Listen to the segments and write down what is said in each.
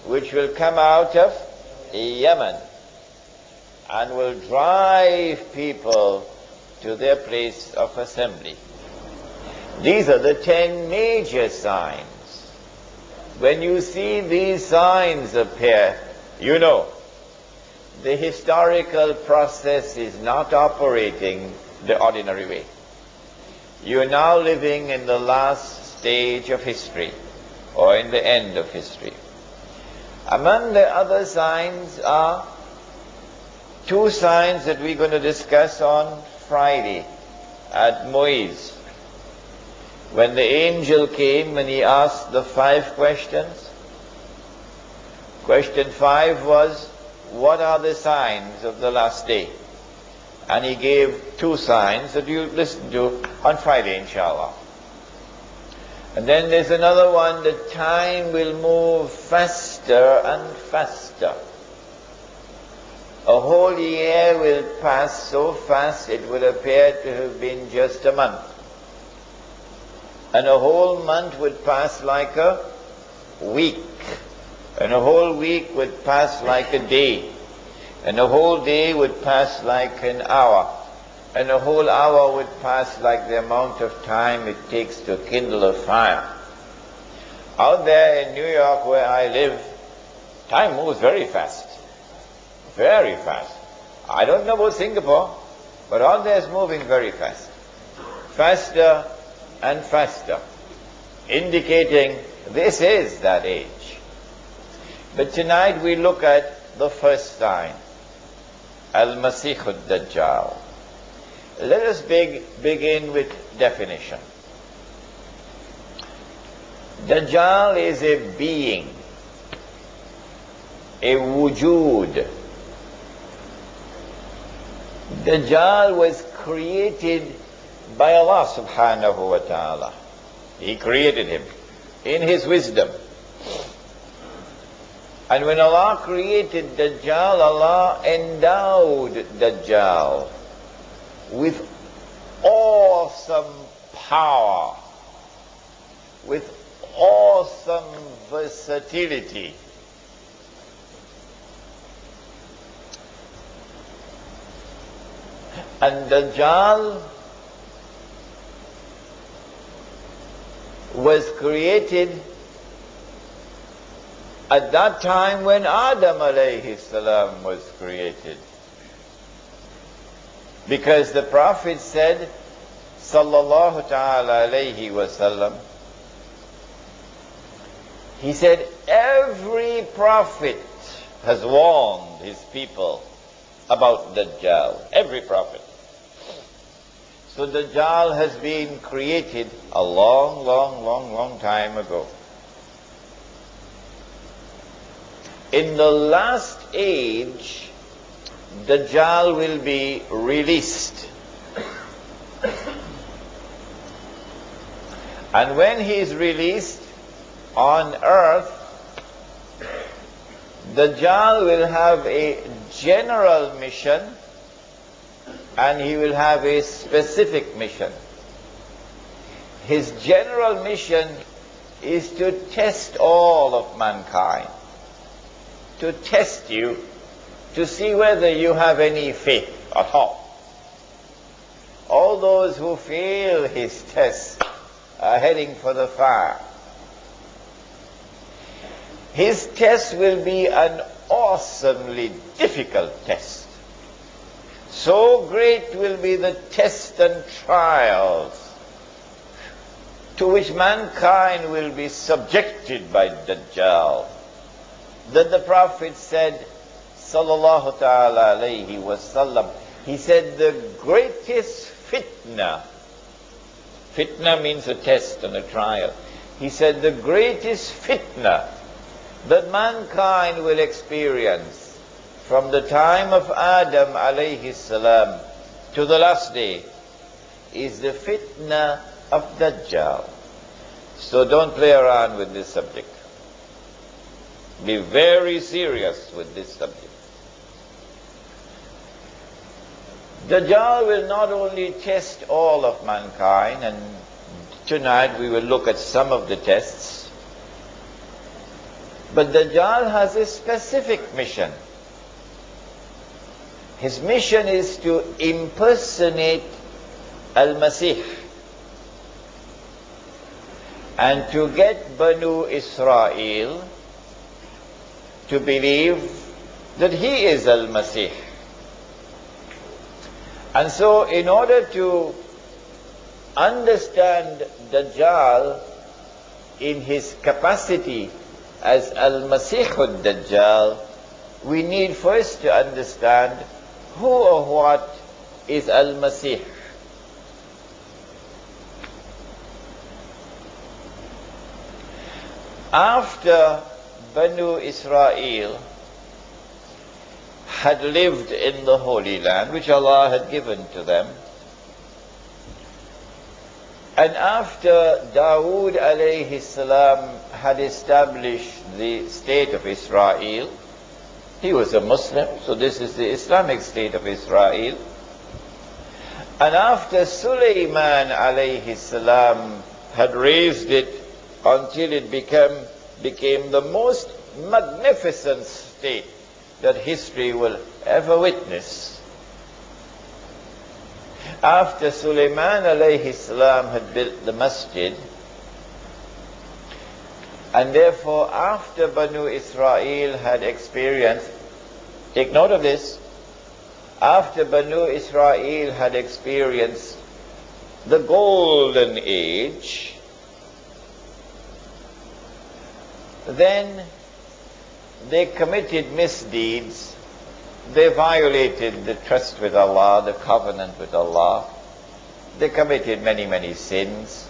which will come out of Yemen and will drive people to their place of assembly. These are the 10 major signs. When you see these signs appear, you know the historical process is not operating the ordinary way. You are now living in the last stage of history, or in the end of history. Among the other signs are 2 signs that we're going to discuss on Friday at Moise, when the angel came and he asked the 5 questions. Question 5 was, what are the signs of the last day? And he gave 2 signs that you listen to on Friday, inshallah. And then there's another one, the time will move faster and faster. A whole year will pass so fast it would appear to have been just a month. And a whole month would pass like a week. And a whole week would pass like a day. And a whole day would pass like an hour. And a whole hour would pass like the amount of time it takes to kindle a fire. Out there in New York where I live, time moves very fast. Very fast. I don't know about Singapore, but out there is moving very fast. Faster and faster, indicating this is that age. But tonight we look at the first sign, Al-Masih al-Dajjal. Let us begin with definition. Dajjal is a being, a wujud. Dajjal was created by Allah subhanahu wa ta'ala. He created him in his wisdom. And when Allah created Dajjal, Allah endowed Dajjal with awesome power, with awesome versatility. And Dajjal was created at that time when Adam alayhi salam was created. Because the Prophet said, sallallahu ta'ala alayhi wasallam, he said, every prophet has warned his people about Dajjal. Every prophet. So Dajjal has been created a long time ago. In the last age, Dajjal will be released. And when he is released on earth, Dajjal will have a general mission and he will have a specific mission. His general mission is to test all of mankind, to test you, to see whether you have any faith at all. All those who fail his test are heading for the fire. His test will be an awesomely difficult test. So great will be the tests and trials to which mankind will be subjected by Dajjal, that the Prophet said, sallallahu ta'ala alayhi wasallam, he said the greatest fitna, fitna means a test and a trial, he said the greatest fitna that mankind will experience from the time of Adam alayhi salam to the last day is the fitna of Dajjal. So don't play around with this subject. Be very serious with this subject. Dajjal will not only test all of mankind, and tonight we will look at some of the tests. But Dajjal has a specific mission. His mission is to impersonate Al-Masih and to get Banu Israel to believe that he is Al-Masih. And so in order to understand Dajjal in his capacity as Al-Masih al-Dajjal, we need first to understand who or what is Al-Masih. After Banu Israel had lived in the Holy Land, which Allah had given to them, and after Dawood alayhi salam had established the state of Israel, he was a Muslim, so this is the Islamic state of Israel. And after Sulaiman alayhi salam had raised it until it became the most magnificent state that history will ever witness. After Sulaiman alayhi salam had built the masjid, and therefore after Banu Israel had experienced, take note of this, after Banu Israel had experienced the golden age, then they committed misdeeds. They violated the trust with Allah, the covenant with Allah. They committed many, many sins.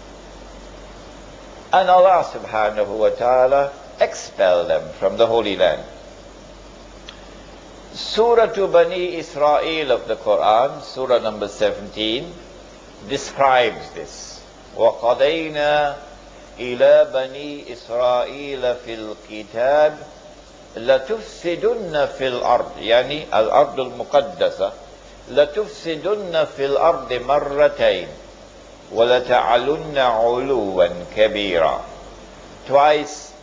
And Allah subhanahu wa ta'ala expelled them from the Holy Land. Surah to Bani Israel of the Quran, Surah number 17, describes this. وَقَضَيْنَا إِلَى بَنِي إِسْرَائِيلَ فِي الْكِتَابِ لَتُفْسِدُنَّ فِي الْأَرْضِ يعني الأرض المقدسة لَتُفْسِدُنَّ فِي الْأَرْضِ مَرَّتَيْنِ وَلَتَعَلُنَّ عُلُوًّا كَبِيرًا. Twice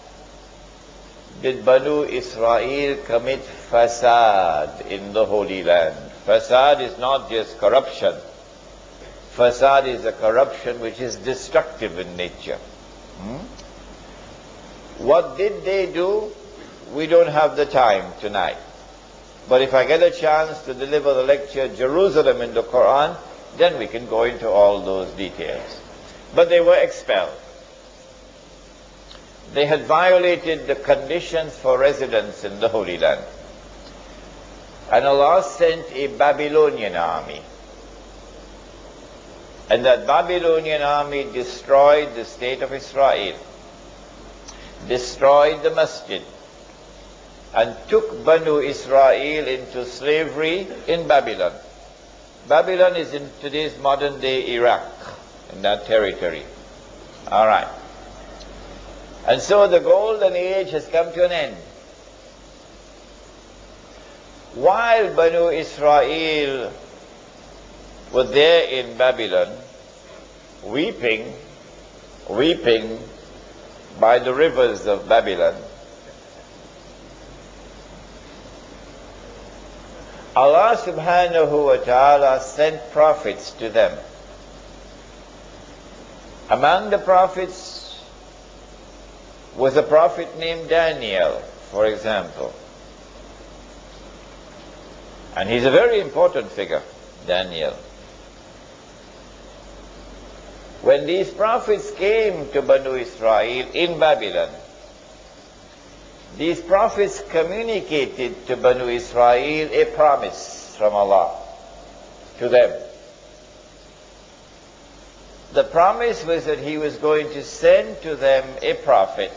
did Banu Israel commit fasad in the Holy Land. Fasad is not just corruption. Fasad is a corruption which is destructive in nature. What did they do? We don't have the time tonight. But if I get a chance to deliver the lecture Jerusalem in the Quran, then we can go into all those details. But they were expelled. They had violated the conditions for residence in the Holy Land. And Allah sent a Babylonian army. And that Babylonian army destroyed the state of Israel, destroyed the masjid, and took Banu Israel into slavery in Babylon. Babylon is in today's modern day Iraq, in that territory. All right. And so the golden age has come to an end. While Banu Israel were there in Babylon, weeping by the rivers of Babylon, Allah subhanahu wa ta'ala sent prophets to them. Among the prophets was a prophet named Daniel, for example. And he's a very important figure, Daniel. When these prophets came to Banu Israel in Babylon, these prophets communicated to Banu Israel a promise from Allah to them. The promise was that He was going to send to them a prophet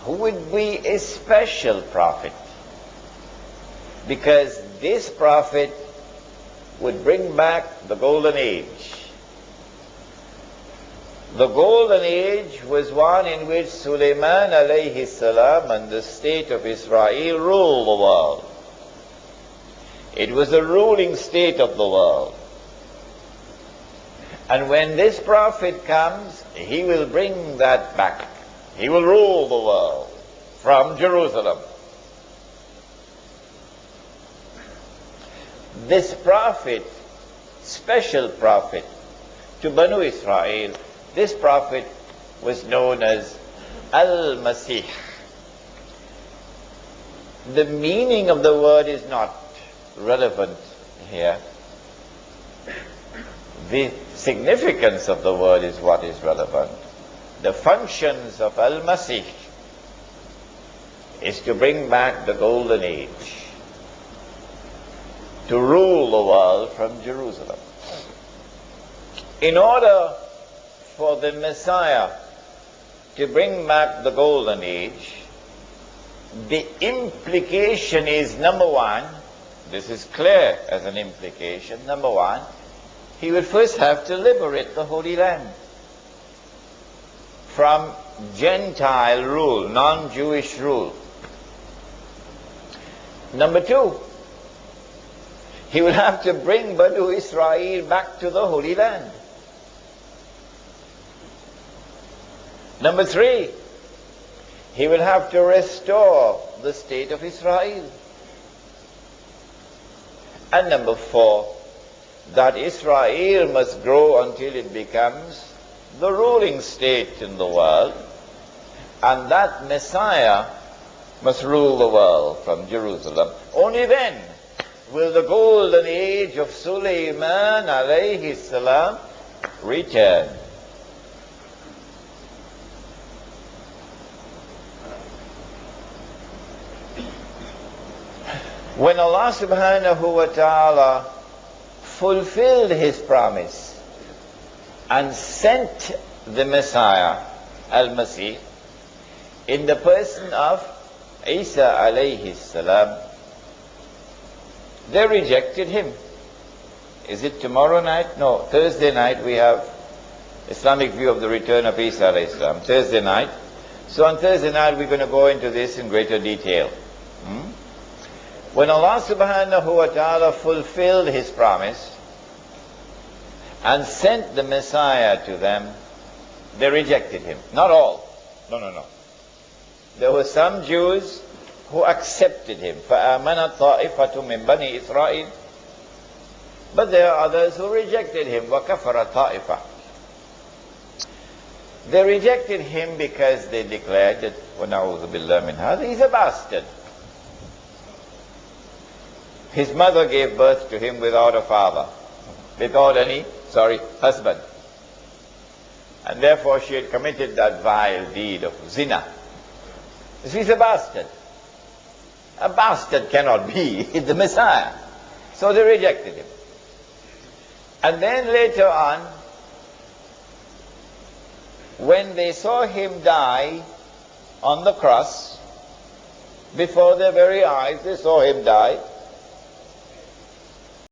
who would be a special prophet, because this prophet would bring back the golden age. The golden age was one in which Sulaiman alayhi salam and the state of Israel ruled the world. It was the ruling state of the world. And when this prophet comes, he will bring that back. He will rule the world. from Jerusalem. This prophet, special prophet to Banu Israel, this prophet was known as Al-Masih. The meaning of the word is not relevant here. The significance of the word is what is relevant. The functions of Al-Masih is to bring back the golden age, to rule the world from Jerusalem. In order for the Messiah to bring back the golden age, the implication is, number one, this is clear as an implication, number one, he would first have to liberate the Holy Land from Gentile rule, non-Jewish rule. Number two, he will have to bring Banu Israel back to the Holy Land. Number three, he will have to restore the state of Israel. And number four, that Israel must grow until it becomes the ruling state in the world, and that Messiah must rule the world from Jerusalem. Only then will the golden age of Sulaiman alayhi salam return. When Allah subhanahu wa ta'ala fulfilled his promise and sent the Messiah, Al-Masih, in the person of Isa alayhi salam, they rejected him. Is it tomorrow night? No, Thursday night we have Islamic view of the return of Isa alayhi salam. Thursday night. So on Thursday night we're going to go into this in greater detail. When Allah subhanahu wa ta'ala fulfilled his promise and sent the Messiah to them, they rejected him. Not all. No. There were some Jews who accepted him. فَآمَنَتْ طَائِفَةٌ مِّن بَنِي إِسْرَائِيلَ. But there are others who rejected him. وَكَفَرَ طَائِفَةٌ. They rejected him because they declared that وَنَعُوذُ بِاللَّهِ مِنْ هَذَا, he's a bastard. His mother gave birth to him without a father, without any, husband. And therefore she had committed that vile deed of zina. He's a bastard. A bastard cannot be the Messiah. So they rejected him. And then later on, when they saw him die on the cross, before their very eyes, they saw him die,